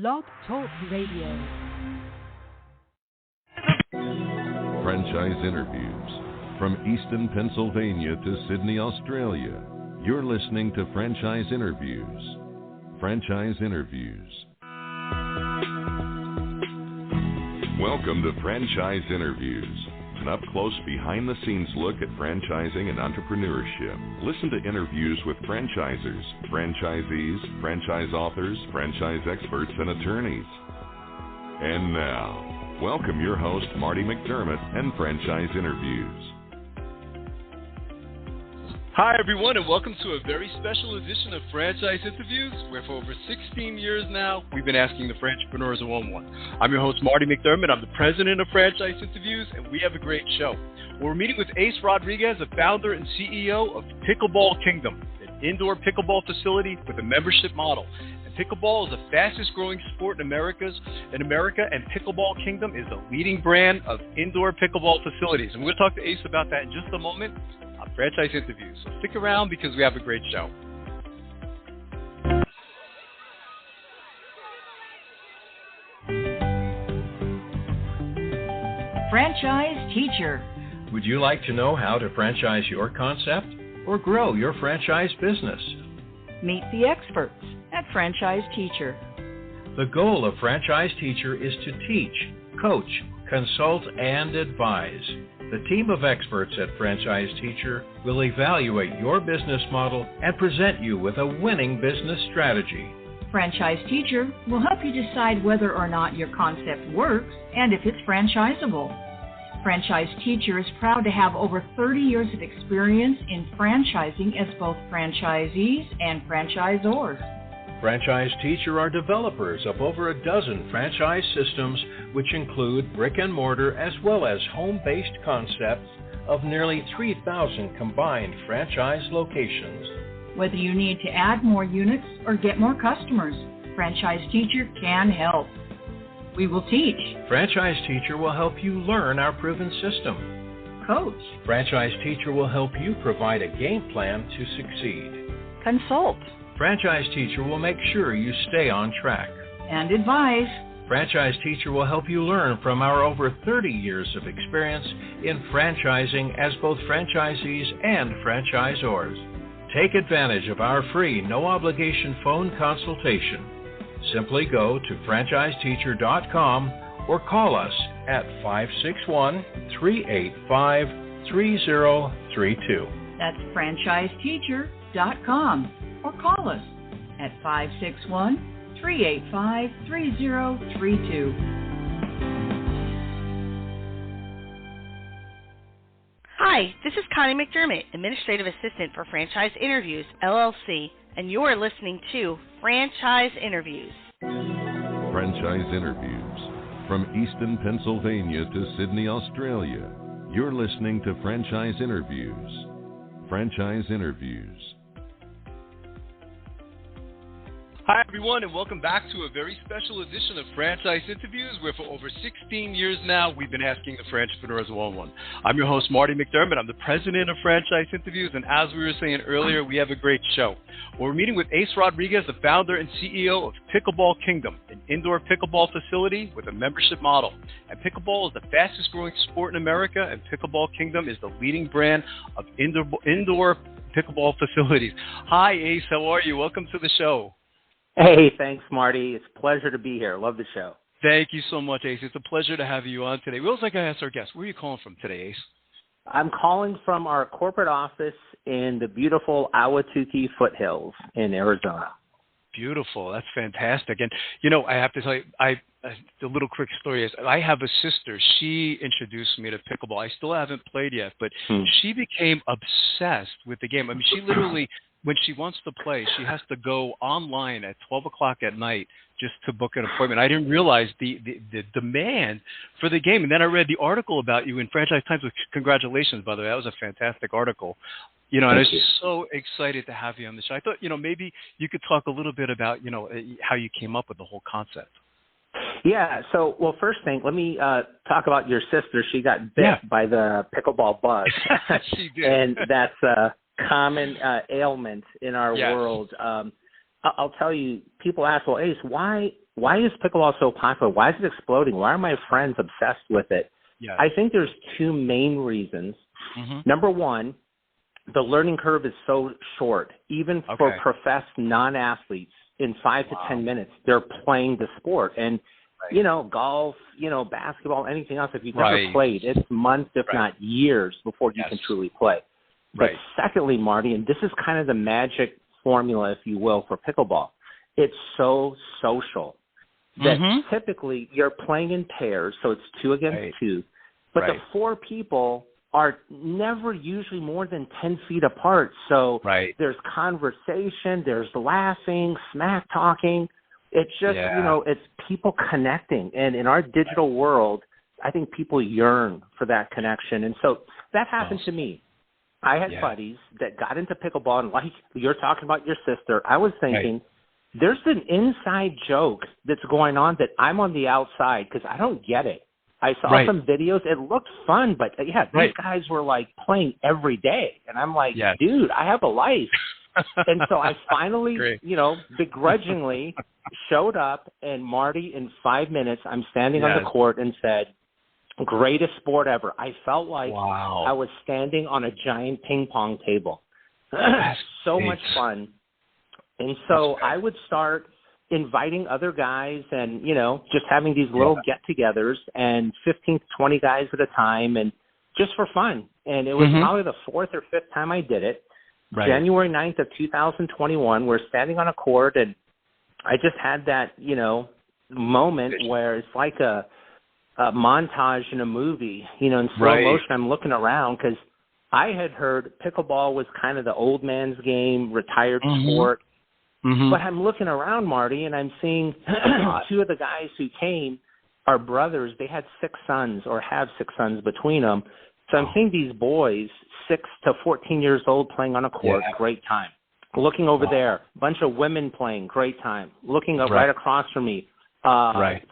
Blog Talk Radio. Franchise interviews. From Easton, Pennsylvania to Sydney, Australia, you're listening to Franchise Interviews. Franchise Interviews. Welcome to Franchise Interviews, an up-close, behind-the-scenes look at franchising and entrepreneurship. Listen to interviews with franchisers, franchisees, franchise authors, franchise experts, and attorneys. And now, welcome your host, Marty McDermott, and Franchise Interviews. Hi, everyone, and welcome to a very special edition of Franchise Interviews, where for over 16 years now, we've been asking the entrepreneurs one-on-one. I'm your host, Marty McDermott. I'm the president of Franchise Interviews, and we have a great show. We're meeting with Ace Rodrigues, the founder and CEO of Pickleball Kingdom, an indoor pickleball facility with a membership model. And pickleball is the fastest-growing sport in America, and Pickleball Kingdom is the leading brand of indoor pickleball facilities. And we're going to talk to Ace about that in just a moment. Franchise Interviews. So stick around because we have a great show. Franchise Teacher. Would you like to know how to franchise your concept or grow your franchise business? Meet the experts at Franchise Teacher. The goal of Franchise Teacher is to teach, coach, consult, and advise. The team of experts at Franchise Teacher will evaluate your business model and present you with a winning business strategy. Franchise Teacher will help you decide whether or not your concept works and if it's franchisable. Franchise Teacher is proud to have over 30 years of experience in franchising as both franchisees and franchisors. Franchise Teacher are developers of over a dozen franchise systems, which include brick and mortar as well as home-based concepts of nearly 3,000 combined franchise locations. Whether you need to add more units or get more customers, Franchise Teacher can help. We will teach. Franchise Teacher will help you learn our proven system. Coach. Franchise Teacher will help you provide a game plan to succeed. Consult. Franchise Teacher will make sure you stay on track. And advise. Franchise Teacher will help you learn from our over 30 years of experience in franchising as both franchisees and franchisors. Take advantage of our free, no-obligation phone consultation. Simply go to franchiseteacher.com or call us at 561-385-3032. That's franchiseteacher.com. Or call us at 561-385-3032. Hi, this is Connie McDermott, Administrative Assistant for Franchise Interviews, LLC, and you're listening to Franchise Interviews. Franchise Interviews. From Easton, Pennsylvania to Sydney, Australia, you're listening to Franchise Interviews. Franchise Interviews. Hi, everyone, and welcome back to a very special edition of Franchise Interviews, where for over 16 years now, we've been asking the entrepreneurs one-on-one. I'm your host, Marty McDermott. I'm the president of Franchise Interviews, and as we were saying earlier, we have a great show. We're meeting with Ace Rodrigues, the founder and CEO of Pickleball Kingdom, an indoor pickleball facility with a membership model. And pickleball is the fastest-growing sport in America, and Pickleball Kingdom is the leading brand of indoor pickleball facilities. Hi, Ace. How are you? Welcome to the show. Hey, thanks, Marty. It's a pleasure to be here. Love the show. Thank you so much, Ace. It's a pleasure to have you on today. We always like to ask our guests, where are you calling from today, Ace? I'm calling from our corporate office in the beautiful Ahwatukee foothills in Arizona. Beautiful. That's fantastic. And, I have to tell you, the little quick story is I have a sister. She introduced me to pickleball. I still haven't played yet, but she became obsessed with the game. I mean, she literally... when she wants to play, she has to go online at 12 o'clock at night just to book an appointment. I didn't realize the demand for the game. And then I read the article about you in Franchise Times. Congratulations, by the way. That was a fantastic article. And I was just so excited to have you on the show. I thought, maybe you could talk a little bit about, how you came up with the whole concept. Yeah. So, first thing, let me talk about your sister. She got bit by the pickleball bug. She did. And that's common ailment in our world. I'll tell you, people ask, well, Ace, why why is pickleball so popular? Why is it exploding? Why are my friends obsessed with it? Yes. I think there's two main reasons. Number one, the learning curve is so short. Even for professed non-athletes, in 5 to 10 minutes, they're playing the sport. And, golf, basketball, anything else, if you've never played, it's months, if not years, before you can truly play. But secondly, Marty, and this is kind of the magic formula, if you will, for pickleball, it's so social that typically you're playing in pairs, so it's 2 against 2, but the 4 people are never usually more than 10 feet apart. So there's conversation, there's laughing, smack talking. It's just, it's people connecting. And in our digital world, I think people yearn for that connection. And so that happened to me. I had buddies that got into pickleball, and like you're talking about your sister, I was thinking, there's an inside joke that's going on that I'm on the outside because I don't get it. I saw some videos. It looked fun, but these guys were like playing every day. And I'm like, dude, I have a life. And so I finally, begrudgingly showed up, and Marty, in 5 minutes, I'm standing on the court and said, greatest sport ever. I felt like I was standing on a giant ping pong table. So much fun. And so I would start inviting other guys and, just having these little get-togethers, and 15 to 20 guys at a time, and just for fun. And it was probably the 4th or 5th time I did it. January 9th of 2021, we're standing on a court, and I just had that, moment where it's like a montage in a movie, in slow motion. I'm looking around because I had heard pickleball was kind of the old man's game, retired sport. But I'm looking around, Marty, and I'm seeing 2 of the guys who came are brothers. They had 6 sons, or have 6 sons between them. So I'm seeing these boys, 6 to 14 years old, playing on a court. Great time. Looking over there, a bunch of women playing. Great time. Looking up right across from me,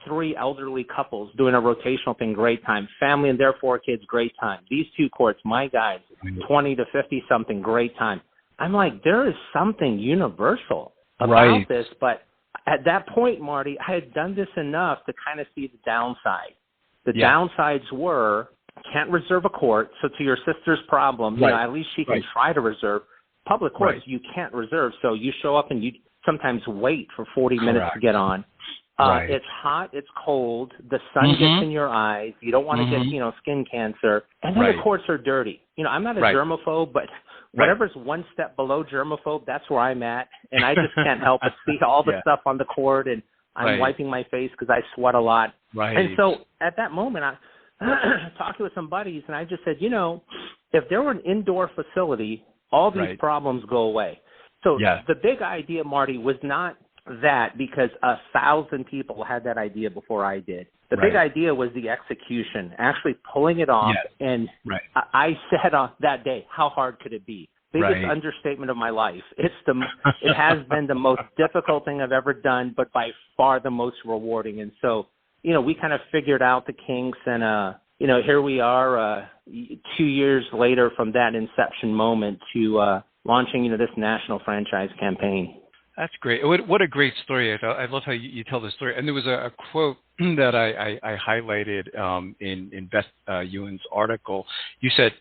3 elderly couples doing a rotational thing. Great time. Family and their 4 kids. Great time. These 2 courts, my guys, 20 to 50-something. Great time. I'm like, there is something universal about this, but at that point, Marty, I had done this enough to kind of see the downside. The downsides were, can't reserve a court, so to your sister's problem, at least she can try to reserve. Public courts, you can't reserve, so you show up and you sometimes wait for 40 minutes to get on. It's hot, it's cold, the sun gets in your eyes, you don't want to get, skin cancer, and then the courts are dirty. I'm not a germaphobe, but whatever's one step below germaphobe, that's where I'm at, and I just can't help but see all the stuff on the court, and I'm wiping my face because I sweat a lot. And so at that moment, I talked with some buddies, and I just said, if there were an indoor facility, all these problems go away. So the big idea, Marty, was not that because 1,000 people had that idea before I did. The big idea was the execution, actually pulling it off. And I said that day, how hard could it be? Biggest understatement of my life. It has been the most difficult thing I've ever done, but by far the most rewarding. And so, we kind of figured out the kinks, and here we are 2 years later from that inception moment to launching, this national franchise campaign. That's great. What a great story. I love how you tell the story. And there was a quote that I highlighted in Beth Ewan's article. You said,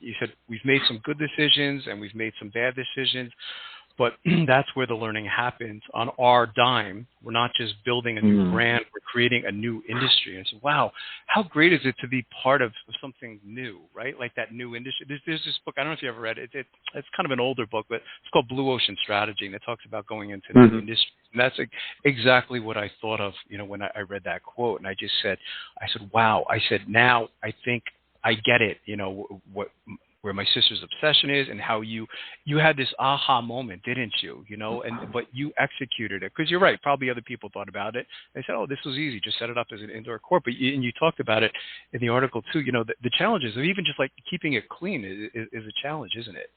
we've made some good decisions and we've made some bad decisions, but that's where the learning happens on our dime. We're not just building a new brand, we're creating a new industry. And I said, wow, how great is it to be part of something new, right? Like that new industry. There's this book, I don't know if you ever read it. It's kind of an older book, but it's called Blue Ocean Strategy, and it talks about going into the industry. And that's exactly what I thought of, when I read that quote. And I said, wow. I said, now I think I get it, where my sister's obsession is, and how you had this aha moment, didn't you? But you executed it, because you're right. Probably other people thought about it. They said, "Oh, this was easy. Just set it up as an indoor court." But you talked about it in the article too. The challenges of even just like keeping it clean is a challenge, isn't it?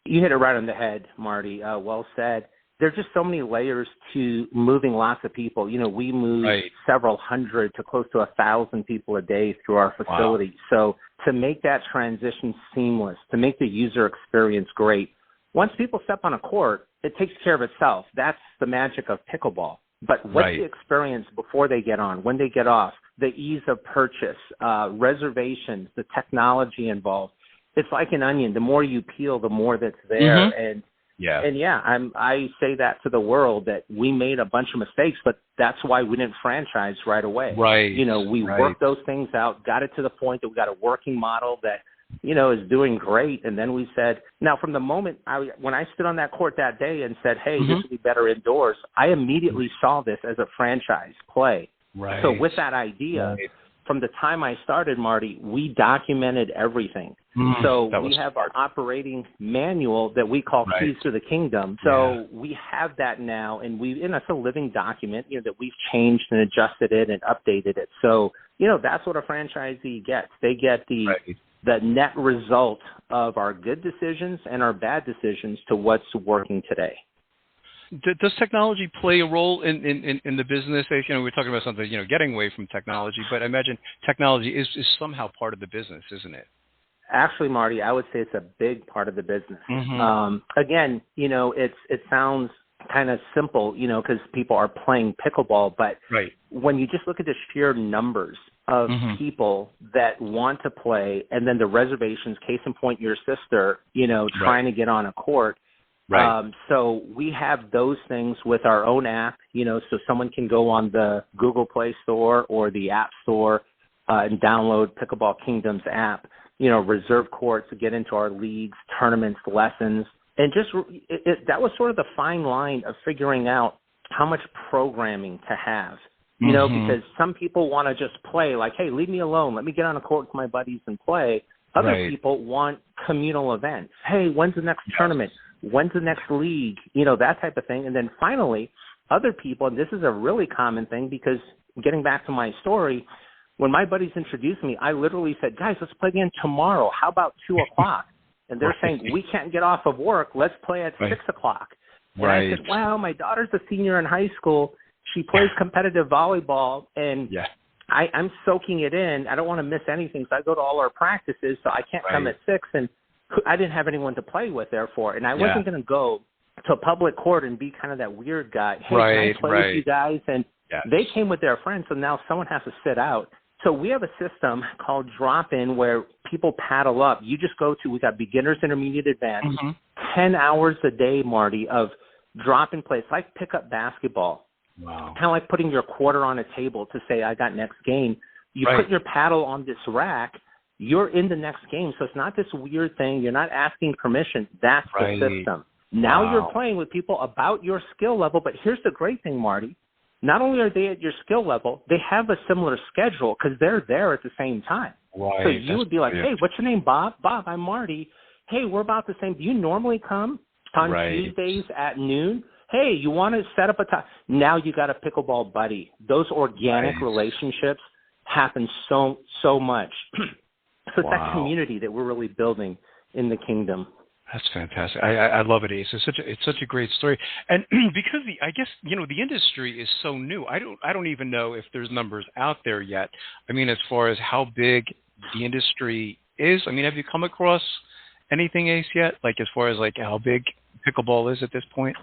You hit it right on the head, Marty. Well said. There's just so many layers to moving lots of people. We move several hundred to close to 1,000 people a day through our facility. Wow. So to make that transition seamless, to make the user experience great, once people step on a court, it takes care of itself. That's the magic of pickleball. But what's the experience before they get on, when they get off, the ease of purchase, reservations, the technology involved? It's like an onion. The more you peel, the more that's there. And I say that to the world that we made a bunch of mistakes, but that's why we didn't franchise right away. Right. We worked those things out, got it to the point that we got a working model that, is doing great. And then we said, now from the moment when I stood on that court that day and said, hey, this would be better indoors, I immediately saw this as a franchise play. Right. So with that idea, from the time I started, Marty, we documented everything. So we have our operating manual that we call Keys to the Kingdom. So we have that now, and it's a living document, that we've changed and adjusted it and updated it. So, that's what a franchisee gets. They get the net result of our good decisions and our bad decisions to what's working today. Does technology play a role in the business? We're talking about something, getting away from technology, but I imagine technology is somehow part of the business, isn't it? Actually, Marty, I would say it's a big part of the business. Again, it sounds kind of simple, because people are playing pickleball, but when you just look at the sheer numbers of people that want to play, and then the reservations, case in point, your sister, trying to get on a court. So we have those things with our own app, so someone can go on the Google Play Store or the App Store and download Pickleball Kingdom's app, reserve courts to get into our leagues, tournaments, lessons. And just that was sort of the fine line of figuring out how much programming to have, because some people want to just play like, hey, leave me alone. Let me get on a court with my buddies and play. Other people want communal events. Hey, when's the next tournament? When's the next league? That type of thing. And then finally, other people, and this is a really common thing because getting back to my story, when my buddies introduced me, I literally said, guys, let's play again tomorrow. How about 2 o'clock? And they're saying, we can't get off of work. Let's play at 6 o'clock. And I said, well, my daughter's a senior in high school. She plays competitive volleyball, and I'm soaking it in. I don't want to miss anything, so I go to all our practices, so I can't come at 6. And I didn't have anyone to play with, therefore. And I wasn't going to go to a public court and be kind of that weird guy. Hey, can I play with you guys? And they came with their friends, so now someone has to sit out. So we have a system called drop-in where people paddle up. You just go to, we got beginners, intermediate, advanced, 10 hours a day, Marty, of drop-in play. It's like pickup basketball. Wow. Kind of like putting your quarter on a table to say, I got next game. You put your paddle on this rack, you're in the next game. So it's not this weird thing. You're not asking permission. That's the system. Now you're playing with people about your skill level. But here's the great thing, Marty. Not only are they at your skill level, they have a similar schedule because they're there at the same time. So you would be like, hey, what's your name, Bob? Bob, I'm Marty. Hey, we're about the same. Do you normally come on Tuesdays at noon? Hey, you want to set up a time? Now you got a pickleball buddy. Those organic relationships happen so much. So it's that community that we're really building in the kingdom. That's fantastic. I love it, Ace. It's such a great story, and because I guess the industry is so new. I don't even know if there's numbers out there yet. I mean, as far as how big the industry is. I mean, have you come across anything, Ace, yet? Like as far as like how big pickleball is at this point?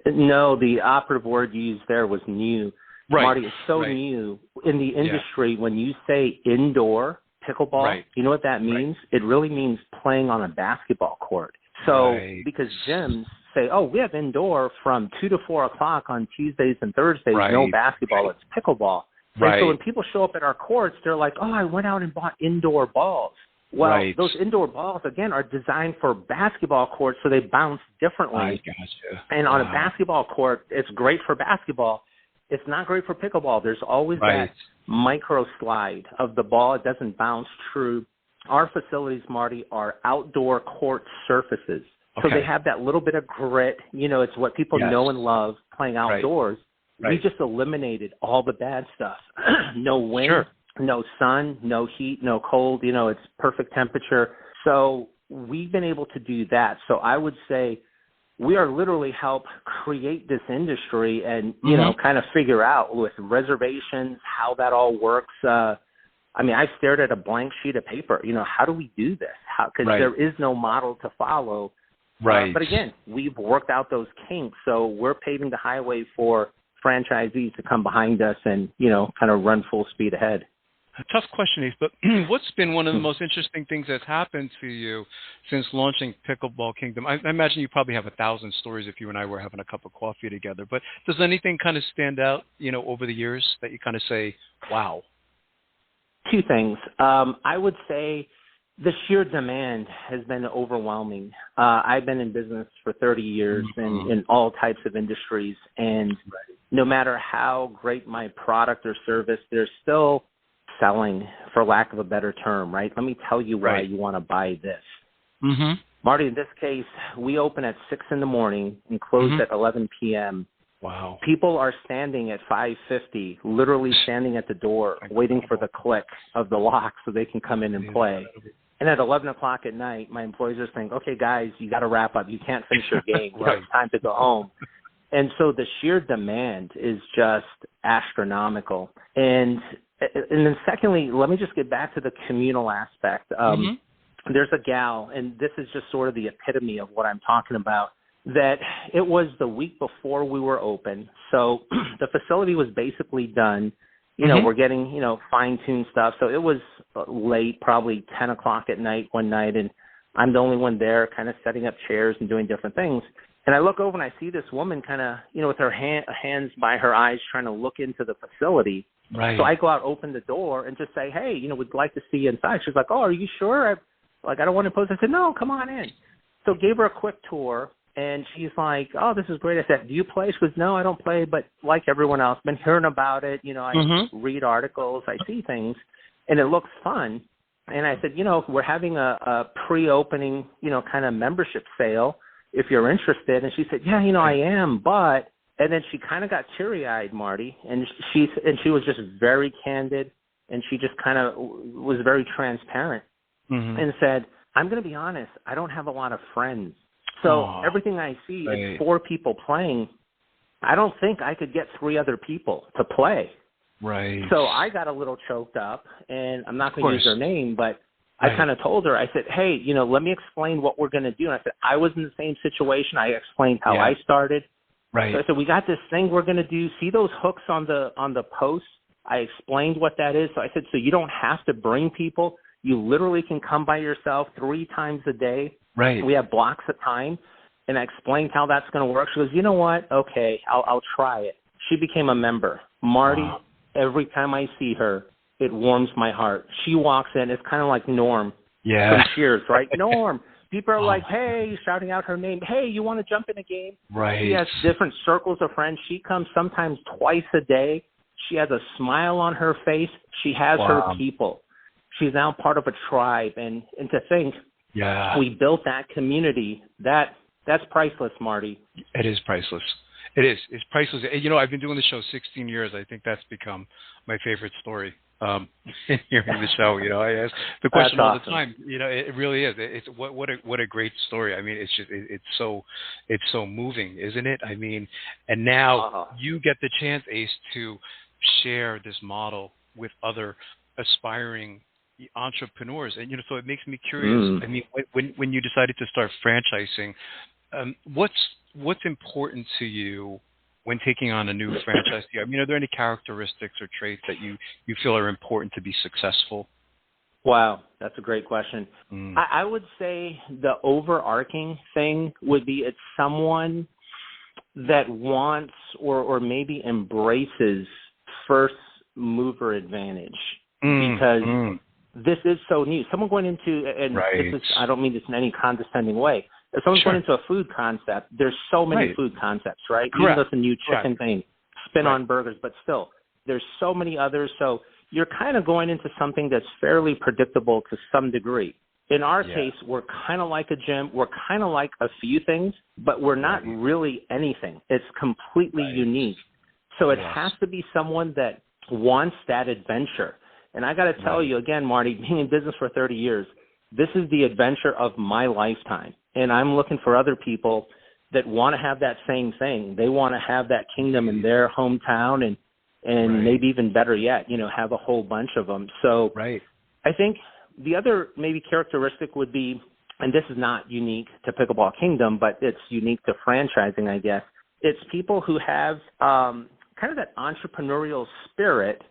No, the operative word you used there was new. Marty, it's so new in the industry. When you say indoor pickleball, you know what that means? It really means playing on a basketball court. So because gyms say, oh, we have indoor from 2 to 4 o'clock on Tuesdays and Thursdays, no basketball, it's pickleball. And so when people show up at our courts, they're like, oh, I went out and bought indoor balls. Well, those indoor balls, again, are designed for basketball courts, so they bounce differently. I gotcha. And on a basketball court, it's great for basketball. It's not great for pickleball. There's always that micro slide of the ball. It doesn't bounce true. Our facilities, Marty, are outdoor court surfaces. So they have that little bit of grit. It's what people know and love playing outdoors. We just eliminated all the bad stuff. No wind, no sun, no heat, no cold. It's perfect temperature. So we've been able to do that. So I would say we are literally help create this industry and, kind of figure out with reservations how that all works. I mean, I stared at a blank sheet of paper. How do we do this? Because there is no model to follow. But again, we've worked out those kinks. So we're paving the highway for franchisees to come behind us and, kind of run full speed ahead. A tough question, Ace, but what's been one of the most interesting things that's happened to you since launching Pickleball Kingdom? I imagine you probably have 1,000 stories if you and I were having a cup of coffee together, but does anything kind of stand out, over the years that you kind of say, wow? Two things. I would say the sheer demand has been overwhelming. I've been in business for 30 years in all types of industries, and no matter how great my product or service, there's still selling, for lack of a better term, right? Let me tell you why you want to buy this. Mm-hmm. Marty, in this case, we open at 6 in the morning and close at 11 p.m. Wow. People are standing at 5:50, literally standing at the door, waiting for the click of the lock so they can come in and play. And at 11 o'clock at night, my employees are saying, okay, guys, you got to wrap up. You can't finish your game. It's time to go home. And so the sheer demand is just astronomical. And then secondly, let me just get back to the communal aspect. There's a gal, and this is just sort of the epitome of what I'm talking about, that it was the week before we were open. So the facility was basically done. We're getting, fine-tuned stuff. So it was late, probably 10 o'clock at night one night, and I'm the only one there kind of setting up chairs and doing different things. And I look over and I see this woman kind of, with her hands by her eyes trying to look into the facility. Right. So I go out, open the door, and just say, hey, we'd like to see you inside. She's like, oh, are you sure? I don't want to pose. I said, no, come on in. So gave her a quick tour, and she's like, oh, this is great. I said, do you play? She goes, no, I don't play, but like everyone else, been hearing about it. I read articles, I see things, and it looks fun. And I said, we're having a pre-opening, kind of membership sale if you're interested. And she said, yeah, I am, but... And then she kind of got teary-eyed, Marty, and she was just very candid, and she just kind of was very transparent and said, I'm going to be honest, I don't have a lot of friends. So everything I see is 4 people playing. I don't think I could get 3 other people to play. Right. So I got a little choked up, and I'm not going to use her name, but I kind of told her, I said, hey, let me explain what we're going to do. And I said, I was in the same situation. I explained how I started. Right. So I said, we got this thing we're going to do. See those hooks on the posts? I explained what that is. So I said, so you don't have to bring people. You literally can come by yourself 3 times a day. Right. We have blocks of time. And I explained how that's going to work. She goes, you know what? Okay, I'll try it. She became a member. Marty, every time I see her, it warms my heart. She walks in. It's kind of like Norm from Cheers, right? Norm. People are like, hey, shouting out her name. Hey, you want to jump in a game? Right. She has different circles of friends. She comes sometimes twice a day. She has a smile on her face. She has her people. She's now part of a tribe. And to think we built that community, that's priceless, Marty. It is priceless. It is. It's priceless. I've been doing the show 16 years. I think that's become my favorite story. Hearing the show, I ask the question all the time. It really is. It's what a great story. I mean, it's just it's so moving, isn't it? I mean, and now you get the chance, Ace, to share this model with other aspiring entrepreneurs, and so it makes me curious. I mean, when you decided to start franchising, what's important to you when taking on a new franchise deal? I mean, are there any characteristics or traits that you feel are important to be successful? Wow, that's a great question. I would say the overarching thing would be it's someone that wants or maybe embraces first mover advantage because this is so new. Someone going into, and this is, I don't mean this in any condescending way, if someone's going into a food concept, there's so many food concepts, right? Even though it's a new chicken thing, spin on burgers, but still, there's so many others. So you're kind of going into something that's fairly predictable to some degree. In our case, we're kind of like a gym. We're kind of like a few things, but we're not really anything. It's completely unique. So it has to be someone that wants that adventure. And I got to tell you, again, Marty, being in business for 30 years, this is the adventure of my lifetime. And I'm looking for other people that want to have that same thing. They want to have that kingdom in their hometown and maybe even better yet, have a whole bunch of them. So I think the other maybe characteristic would be, and this is not unique to Pickleball Kingdom, but it's unique to franchising, I guess. It's people who have kind of that entrepreneurial spirit,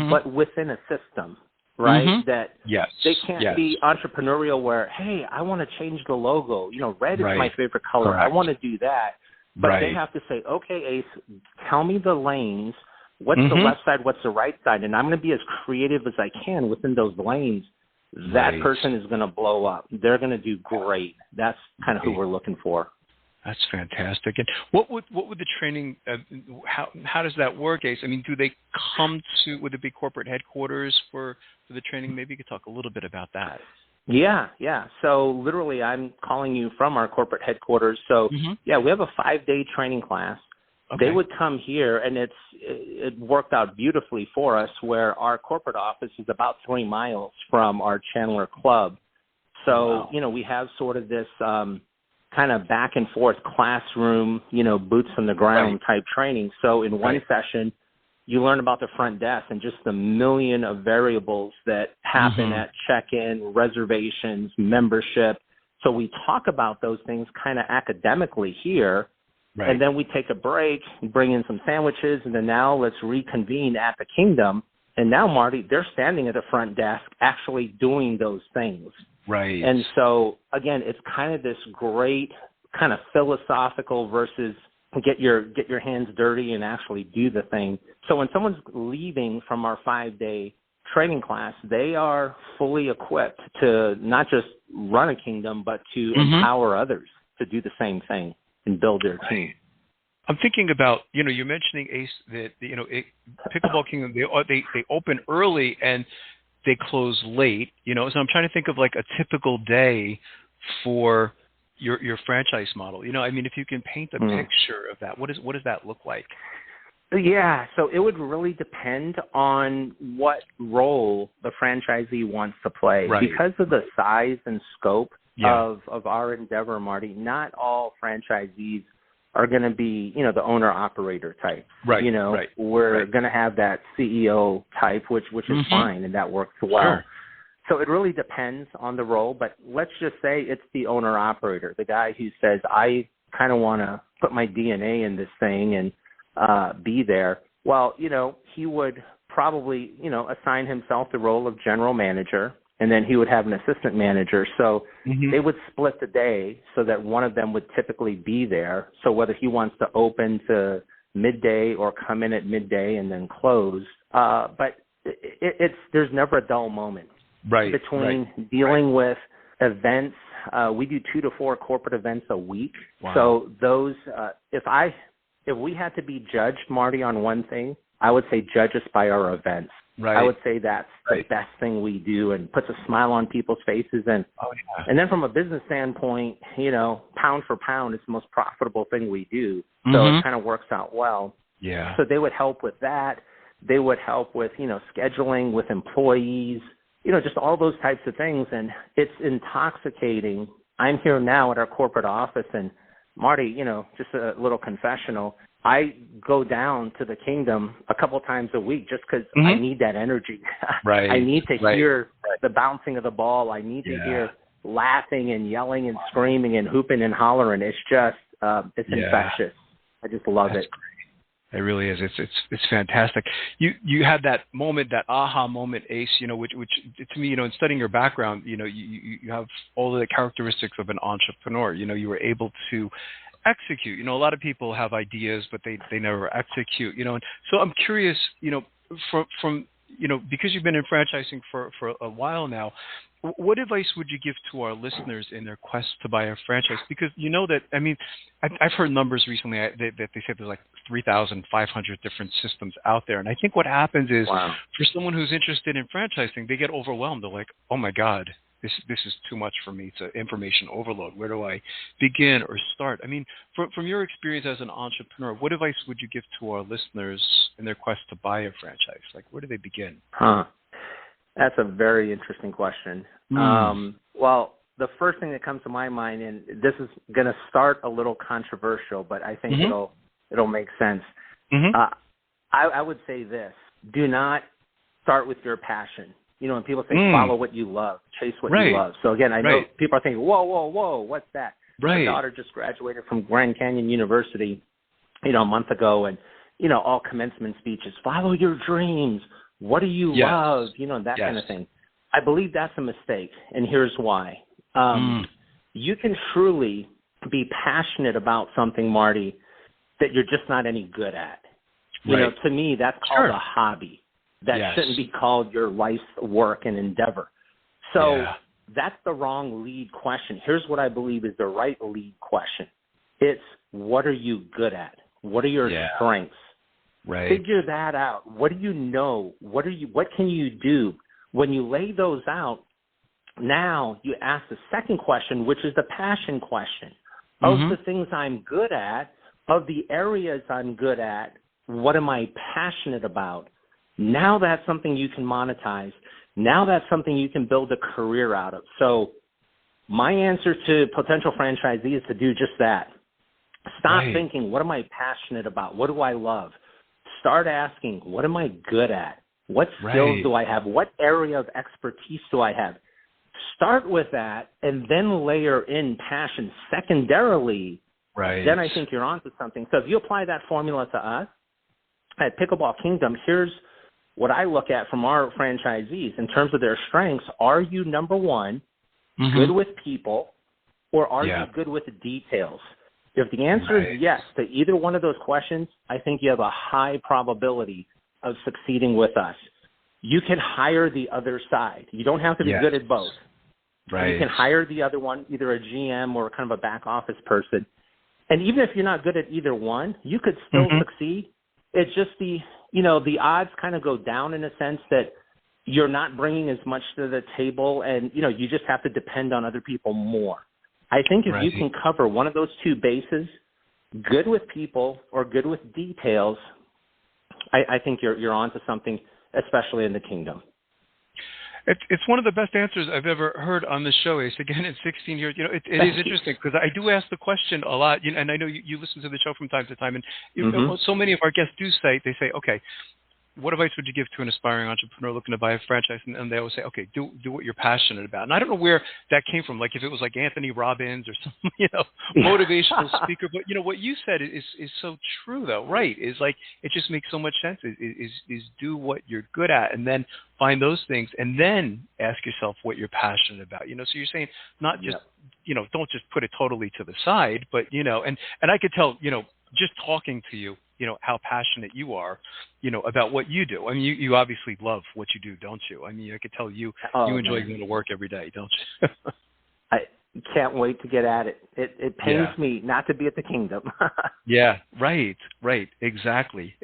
but within a system, right? That they can't be entrepreneurial where, hey, I want to change the logo. Red is my favorite color. I want to do that. But they have to say, okay, Ace, tell me the lanes. What's the left side? What's the right side? And I'm going to be as creative as I can within those lanes. That person is going to blow up. They're going to do great. That's kind of who we're looking for. That's fantastic. And what would the training? How does that work, Ace? I mean, do they come to? Would it be corporate headquarters for the training? Maybe you could talk a little bit about that. Yeah. So literally, I'm calling you from our corporate headquarters. So we have a 5-day training class. Okay. They would come here, and it worked out beautifully for us, where our corporate office is about 3 miles from our Chandler club. So we have sort of this kind of back and forth classroom, boots on the ground type training. So in one session, you learn about the front desk and just the million of variables that happen at check-in, reservations, membership. So we talk about those things kind of academically here. Right. And then we take a break, bring in some sandwiches, and then now let's reconvene at the Kingdom. And now, Marty, they're standing at the front desk actually doing those things. Right. And so, again, it's kind of this great kind of philosophical versus get your hands dirty and actually do the thing. So when someone's leaving from our 5-day training class, they are fully equipped to not just run a Kingdom, but to empower others to do the same thing and build their team. I'm thinking about, you're mentioning, Ace, that, Pickleball Kingdom, they open early and they close late, so I'm trying to think of like a typical day for your franchise model. I mean, if you can paint a picture of that, what does that look like? Yeah, so it would really depend on what role the franchisee wants to play. Right. Because of the size and scope of our endeavor, Marty, not all franchisees are going to be, the owner-operator type. Right. We're going to have that CEO type, which is fine, and that works well. Sure. So it really depends on the role, but let's just say it's the owner-operator, the guy who says, I kind of want to put my DNA in this thing and be there. Well, he would probably, assign himself the role of general manager, and then he would have an assistant manager. So they would split the day so that one of them would typically be there. So whether he wants to open to midday or come in at midday and then close, but there's never a dull moment between dealing with events. We do 2 to 4 corporate events a week. Wow. So those, if we had to be judged, Marty, on one thing, I would say judge us by our events. Right. I would say that's the best thing we do and puts a smile on people's faces. And and then from a business standpoint, pound for pound, it's the most profitable thing we do. So it kind of works out well. Yeah. So they would help with that. They would help with, scheduling with employees, just all those types of things. And it's intoxicating. I'm here now at our corporate office, and Marty, just a little confessional. I go down to the Kingdom a couple times a week just because I need that energy. Right. I need to hear the bouncing of the ball. I need to hear laughing and yelling and screaming and hooping and hollering. It's just, it's infectious. I just love it. It really is. It's fantastic. You had that moment, that aha moment, Ace. Which to me, in studying your background, you have all the characteristics of an entrepreneur. You were able to execute. A lot of people have ideas, but they never execute. And so I'm curious. From because you've been in franchising for a while now, what advice would you give to our listeners in their quest to buy a franchise? Because I've heard numbers recently that they say there's like 3,500 different systems out there. And I think what happens is for someone who's interested in franchising, they get overwhelmed. They're like, oh my God, this is too much for me. It's an information overload. Where do I begin or start? From your experience as an entrepreneur, what advice would you give to our listeners in their quest to buy a franchise? Like, where do they begin? That's a very interesting question. Well, the first thing that comes to my mind, and this is going to start a little controversial, but I think it'll make sense. I would say this: do not start with your passion. When people say follow what you love, chase what you love. So again, I know people are thinking, whoa, what's that? My daughter just graduated from Grand Canyon University, a month ago, and all commencement speeches, follow your dreams. What do you love? That kind of thing. I believe that's a mistake, and here's why. You can truly be passionate about something, Marty, that you're just not any good at. To me, that's called a hobby. That shouldn't be called your life's work and endeavor. So that's the wrong lead question. Here's what I believe is the right lead question. It's, what are you good at? What are your strengths? Right. Figure that out. What do you know? What can you do? When you lay those out, now you ask the second question, which is the passion question. Of the things I'm good at, of the areas I'm good at, what am I passionate about? Now that's something you can monetize. Now that's something you can build a career out of. So my answer to potential franchisees is to do just that. Stop thinking, what am I passionate about? What do I love? Start asking, what am I good at? What skills do I have? What area of expertise do I have? Start with that and then layer in passion secondarily. Then I think you're onto something. So if you apply that formula to us at Pickleball Kingdom, here's what I look at from our franchisees in terms of their strengths. Are you, number one, good with people, or are you good with the details? If the answer is yes to either one of those questions, I think you have a high probability of succeeding with us. You can hire the other side. You don't have to be good at both. You can hire the other one, either a GM or kind of a back office person. And even if you're not good at either one, you could still succeed. It's just the odds kind of go down in a sense that you're not bringing as much to the table, and, you just have to depend on other people more. I think if you can cover one of those two bases, good with people or good with details, I think you're onto something, especially in the Kingdom. It's one of the best answers I've ever heard on the show, Ace. Again, in 16 years, it is interesting because I do ask the question a lot, and I know you listen to the show from time to time, and so many of our guests do say, okay, what advice would you give to an aspiring entrepreneur looking to buy a franchise? And they always say, okay, do what you're passionate about. And I don't know where that came from, like if it was like Anthony Robbins or some, motivational speaker. But, what you said is so true, though, right? Is like, it just makes so much sense, is do what you're good at and then find those things and then ask yourself what you're passionate about. So you're saying not just, don't just put it totally to the side, but, and I could tell, just talking to you, how passionate you are, about what you do. I mean, you obviously love what you do, don't you? I mean, I could tell you enjoy going to work every day, don't you? I can't wait to get at it. It pains me not to be at the Kingdom. Yeah, right. Exactly.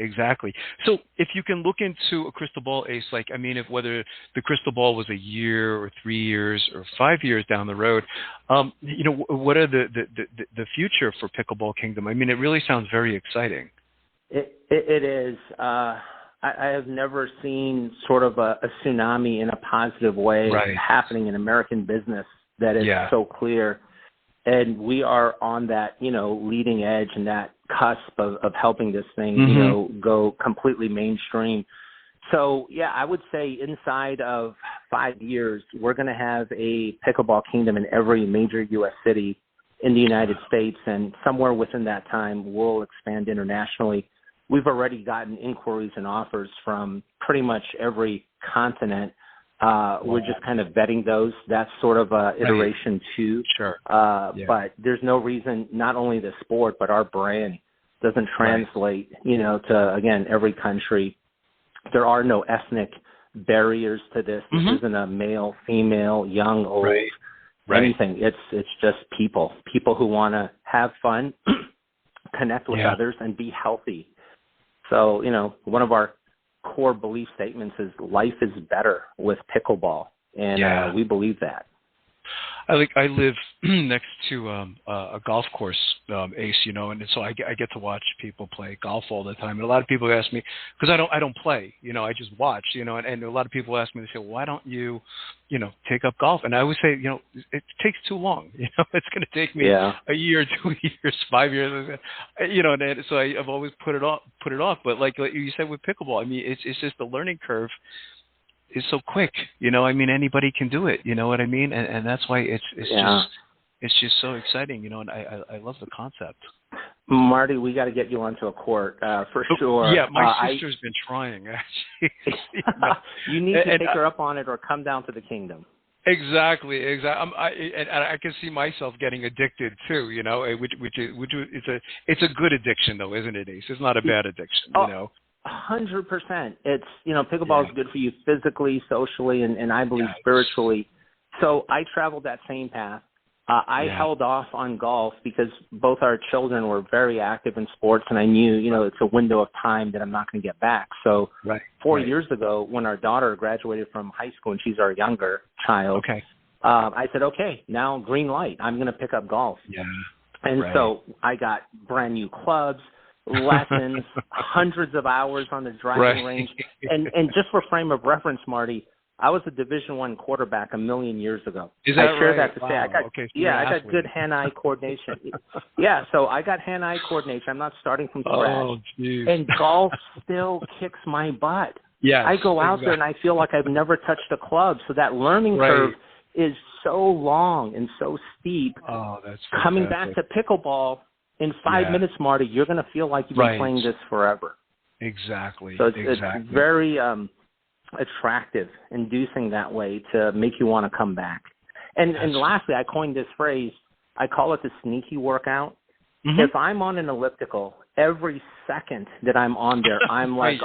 So if you can look into a crystal ball, Ace, if whether the crystal ball was a year or 3 years or 5 years down the road, what are the future for Pickleball Kingdom? I mean, it really sounds very exciting. It is. I have never seen sort of a tsunami in a positive way happening in American business that is so clear. And we are on that, leading edge and that cusp of helping this thing, go completely mainstream. So, I would say inside of 5 years, we're going to have a Pickleball Kingdom in every major U.S. city in the United States. And somewhere within that time, we'll expand internationally. We've already gotten inquiries and offers from pretty much every continent. We're just kind of vetting those. That's sort of iteration 2. Sure. But there's no reason not only the sport, but our brand doesn't translate, to, again, every country. There are no ethnic barriers to this. This isn't a male, female, young, old, anything. It's just people who want to have fun, connect with others, and be healthy. So, one of our core belief statements is life is better with pickleball, and we believe that. I live next to a golf course, Ace, and so I get to watch people play golf all the time. And a lot of people ask me, because I don't play, I just watch, and a lot of people ask me, they say, well, why don't you, take up golf? And I always say, it takes too long. It's going to take me a year, 2 years, 5 years, and so I've always put it off. But like you said with pickleball, I mean, it's just the learning curve is so quick, anybody can do it, you know what I mean? And that's why it's just so exciting, and I love the concept. Marty, we got to get you onto a court for sure. Yeah, my sister's been trying, actually. You need to take her up on it or come down to the kingdom. Exactly. I can see myself getting addicted too. Which it's a good addiction though, isn't it, Ace? It's not a bad addiction. 100%. It's pickleball is good for you physically, socially, and I believe spiritually. So I traveled that same path. I held off on golf because both our children were very active in sports, and I knew, it's a window of time that I'm not going to get back. So 4 years ago, when our daughter graduated from high school, and she's our younger child, I said, okay, now green light. I'm going to pick up golf. Yeah. And so I got brand new clubs, lessons, hundreds of hours on the driving range. And just for frame of reference, Marty, I was a Division I quarterback a million years ago. Is that I share right? that to say I got I got good hand-eye coordination. So I got hand-eye coordination. I'm not starting from scratch. Oh, geez. And golf still kicks my butt. Yes, I go out there and I feel like I've never touched a club. So that learning curve is so long and so steep. Oh, that's fantastic. Coming back to pickleball in 5 minutes, Marty, you're going to feel like you've been playing this forever. Exactly. So it's very attractive, inducing that way to make you want to come back. And lastly, I coined this phrase. I call it the sneaky workout. Mm-hmm. If I'm on an elliptical, every second that I'm on there, I'm like,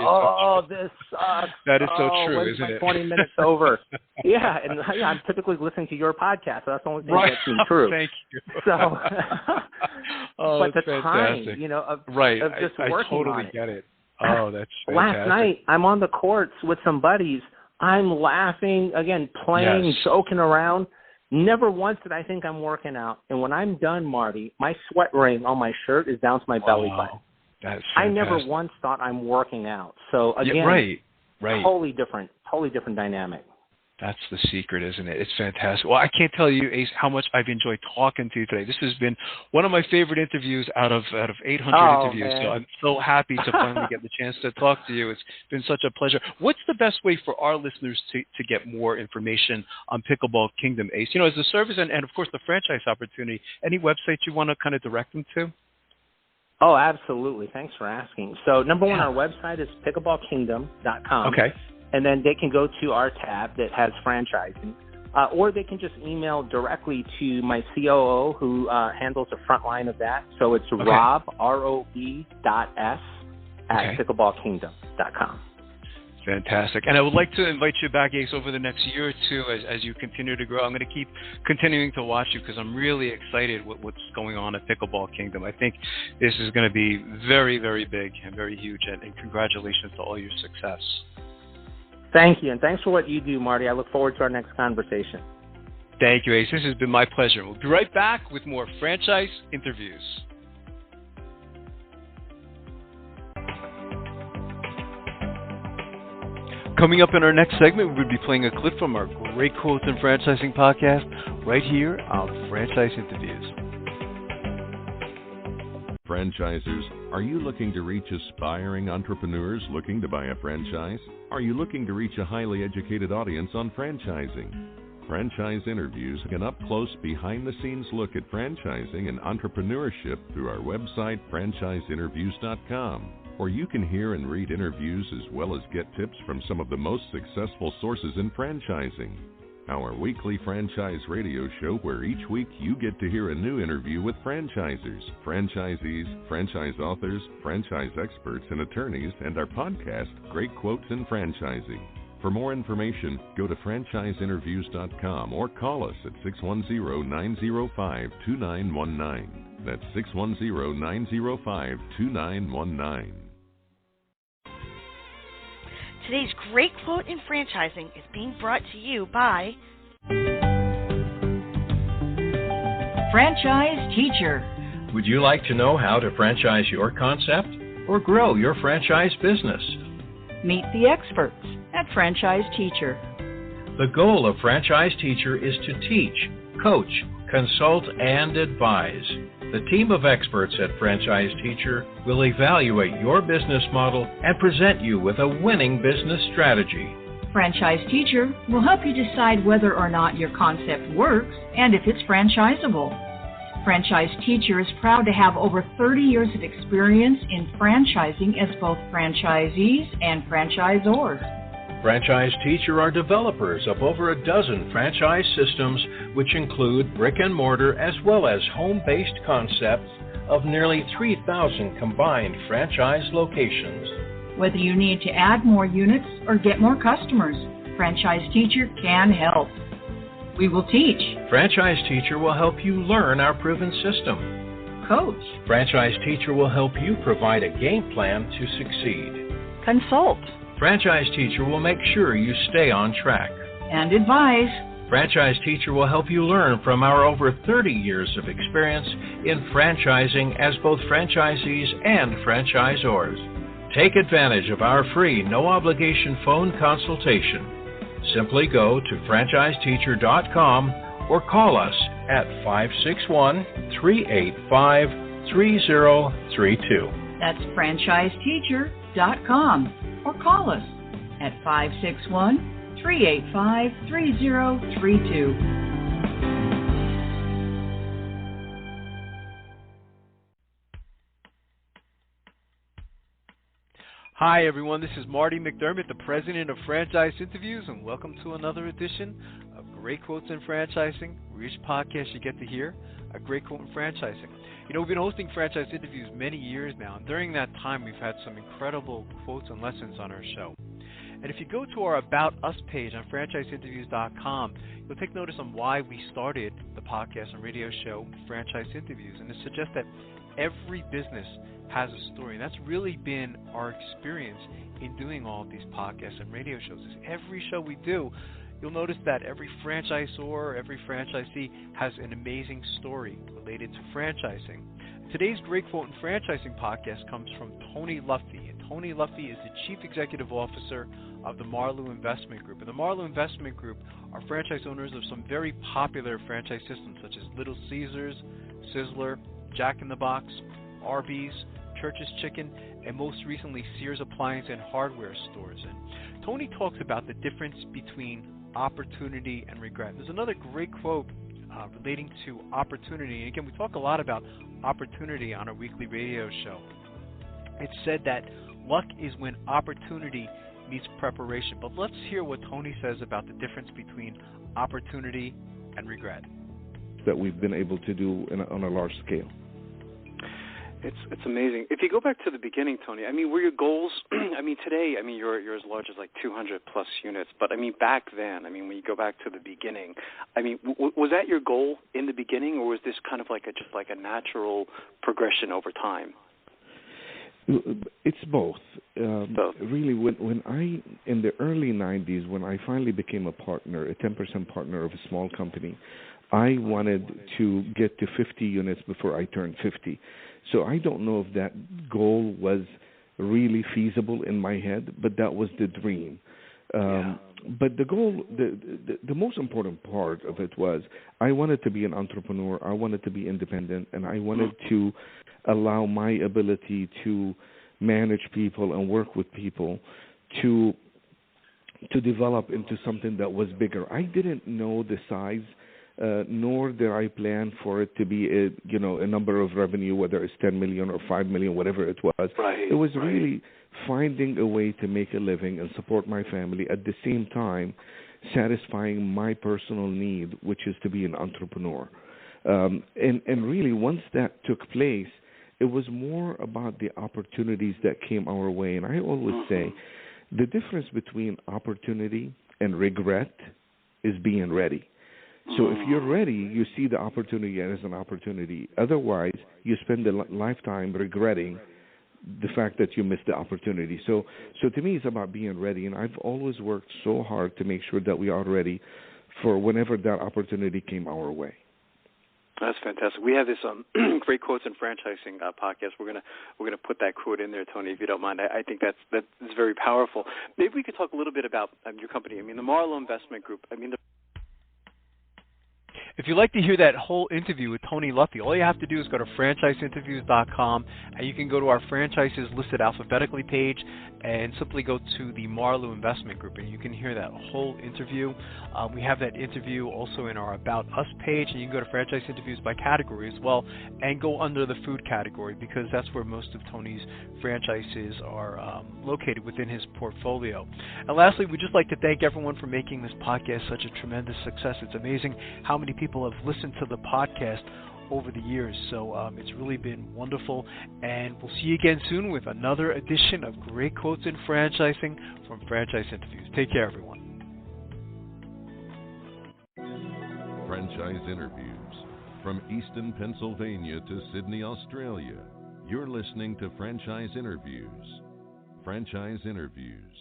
this sucks. That is so true, isn't it? 20 minutes over. And I'm typically listening to your podcast, so that's the only thing that's been true. Thank you. So, but the fantastic. time, of just I working totally on it. get it. Oh, that's fantastic. Last night, I'm on the courts with some buddies. I'm laughing, again, playing, joking around. Never once did I think I'm working out. And when I'm done, Marty, my sweat ring on my shirt is down to my belly button. That's I never once thought I'm working out. So, again, totally different dynamic. That's the secret, isn't it? It's fantastic. Well, I can't tell you, Ace, how much I've enjoyed talking to you today. This has been one of my favorite interviews out of 800 interviews. Man. So I'm so happy to finally get the chance to talk to you. It's been such a pleasure. What's the best way for our listeners to get more information on Pickleball Kingdom, Ace? As a service and of course, the franchise opportunity, any websites you want to kind of direct them to? Oh, absolutely. Thanks for asking. So, number one, our website is pickleballkingdom.com. Okay. And then they can go to our tab that has franchising, or they can just email directly to my COO who handles the front line of that. So it's Rob, ROB.S at pickleballkingdom.com. Fantastic. And I would like to invite you back, Ace, over the next year or two as you continue to grow. I'm going to keep continuing to watch you because I'm really excited with what's going on at Pickleball Kingdom. I think this is going to be very, very big and very huge. And congratulations to all your success. Thank you, and thanks for what you do, Marty. I look forward to our next conversation. Thank you, Ace. This has been my pleasure. We'll be right back with more franchise interviews. Coming up in our next segment, we'll be playing a clip from our Great Quotes in Franchising podcast right here on Franchise Interviews. Franchisers, are you looking to reach aspiring entrepreneurs looking to buy a franchise? Are you looking to reach a highly educated audience on franchising? Franchise Interviews, an up-close, behind-the-scenes look at franchising and entrepreneurship through our website, franchiseinterviews.com. Or you can hear and read interviews as well as get tips from some of the most successful sources in franchising. Our weekly franchise radio show where each week you get to hear a new interview with franchisers, franchisees, franchise authors, franchise experts and attorneys, and our podcast, Great Quotes in Franchising. For more information, go to franchiseinterviews.com or call us at 610-905-2919. That's 610-905-2919. Today's Great Quote in Franchising is being brought to you by Franchise Teacher. Would you like to know how to franchise your concept or grow your franchise business? Meet the experts at Franchise Teacher. The goal of Franchise Teacher is to teach, coach, consult, and advise. The team of experts at Franchise Teacher will evaluate your business model and present you with a winning business strategy. Franchise Teacher will help you decide whether or not your concept works and if it's franchisable. Franchise Teacher is proud to have over 30 years of experience in franchising as both franchisees and franchisors. Franchise Teacher are developers of over a dozen franchise systems, which include brick and mortar as well as home-based concepts of nearly 3,000 combined franchise locations. Whether you need to add more units or get more customers, Franchise Teacher can help. We will teach. Franchise Teacher will help you learn our proven system. Coach. Franchise Teacher will help you provide a game plan to succeed. Consult. Franchise Teacher will make sure you stay on track. And advise. Franchise Teacher will help you learn from our over 30 years of experience in franchising as both franchisees and franchisors. Take advantage of our free, no-obligation phone consultation. Simply go to franchiseteacher.com or call us at 561-385-3032. That's franchiseteacher.com or call us at 561-385-3032. Hi everyone, this is Marty McDermott, the president of Franchise Interviews, and welcome to another edition of Great Quotes in Franchising, where each podcast you get to hear a great quote in franchising. You know, we've been hosting Franchise Interviews many years now, and during that time we've had some incredible quotes and lessons on our show. And if you go to our About Us page on franchiseinterviews.com, you'll take notice on why we started the podcast and radio show Franchise Interviews, and it suggests that every business has a story. And that's really been our experience in doing all of these podcasts and radio shows. Every show we do, you'll notice that every franchisor, every franchisee has an amazing story related to franchising. Today's Great Quote in Franchising podcast comes from Tony Luffy. And Tony Luffy is the Chief Executive Officer of the Marlowe Investment Group. And the Marlowe Investment Group are franchise owners of some very popular franchise systems such as Little Caesars, Sizzler, Jack in the Box, Arby's, Church's Chicken, and most recently Sears Appliance and Hardware stores. And Tony talks about the difference between opportunity and regret. There's another great quote relating to opportunity. And again, we talk a lot about opportunity on our weekly radio show. It's said that luck is when opportunity meets preparation. But let's hear what Tony says about the difference between opportunity and regret. That we've been able to do on a large scale. It's amazing. If you go back to the beginning, Tony, I mean, were your goals, I mean, today, I mean, you're as large as like 200 plus units, but I mean, back then, I mean, when you go back to the beginning, I mean, was that your goal in the beginning, or was this kind of like just like a natural progression over time? It's both. Really, when I, in the early 90s, when I finally became a partner, a 10% partner of a small company, I wanted to get to 50 units before I turned 50. So I don't know if that goal was really feasible in my head, but that was the dream. But the goal, the most important part of it was I wanted to be an entrepreneur, I wanted to be independent, and I wanted to allow my ability to manage people and work with people to develop into something that was bigger. I didn't know the size, nor did I plan for it to be a number of revenue, whether it's 10 million or 5 million, whatever it was. It was really finding a way to make a living and support my family, at the same time satisfying my personal need, which is to be an entrepreneur. And really, once that took place, it was more about the opportunities that came our way. And I always say the difference between opportunity and regret is being ready. So if you're ready, you see the opportunity as an opportunity. Otherwise, you spend a lifetime regretting the fact that you missed the opportunity. So to me, it's about being ready. And I've always worked so hard to make sure that we are ready for whenever that opportunity came our way. That's fantastic. We have this Great Quotes in Franchising podcast. We're gonna put that quote in there, Tony, if you don't mind. I think that's very powerful. Maybe we could talk a little bit about your company. I mean, the Marlowe Investment Group. I mean, If you'd like to hear that whole interview with Tony Luffy, all you have to do is go to franchiseinterviews.com, and you can go to our franchises listed alphabetically page and simply go to the Marlowe Investment Group, and you can hear that whole interview. We have that interview also in our About Us page, and you can go to franchise interviews by category as well and go under the food category, because that's where most of Tony's franchises are located within his portfolio. And lastly, we'd just like to thank everyone for making this podcast such a tremendous success. It's amazing how many people have listened to the podcast over the years, so it's really been wonderful, and we'll see you again soon with another edition of Great Quotes in Franchising from Franchise Interviews. Take care, everyone. Franchise Interviews. From Easton, Pennsylvania to Sydney, Australia, you're listening to Franchise Interviews. Franchise Interviews.